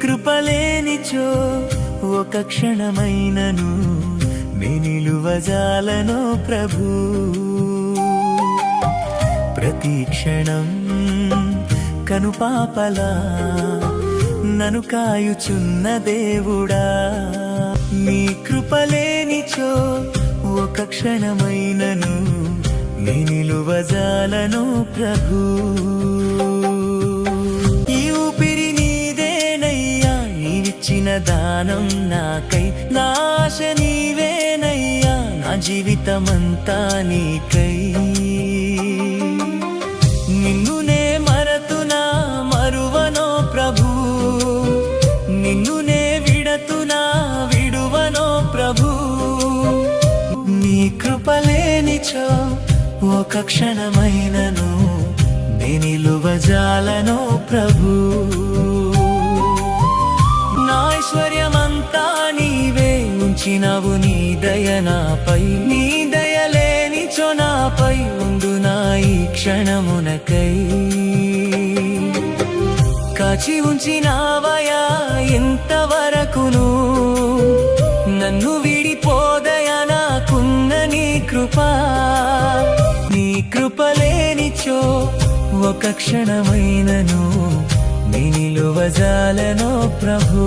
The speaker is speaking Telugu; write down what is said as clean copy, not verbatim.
కృపలేనిచో ఒక క్షణమైనను నే నిలువజాలను ప్రభు. ప్రతి క్షణం కనుపాపలా నన్ను కాయుచున్న దేవుడా, నీ కృపలేనిచో ఒక క్షణమైనను నే నిలువజాలను ప్రభు. ఈ ఊపిరి నీదేనయ్యా, నీవిచ్చిన దానం నాకై, నా ఆశ నీవేనయ్యా, నా జీవితమంతా నీకై. నిన్ను నే మరతునా మరువనో ప్రభు, నిన్ను నే విడతునా విడువనో ప్రభు. నీ కృపలేనిచో ఒక క్షణమైనను నే నిలువజాలను ప్రభు. నా ఐశ్వర్యమంతా నీవే ఉంచినవు, నీ దయ నాపై, నీ దయలేనిచో నాపై ఉండునా ఈ క్షణమునకై. కాచి ఉంచినావయా ఎంతవరకును, నన్ను విడిపోదయా నాకున్న నీ కృపా. నీ కృపలేనిచో ఒక క్షణమైనను నే నిలువజాలను ప్రభు.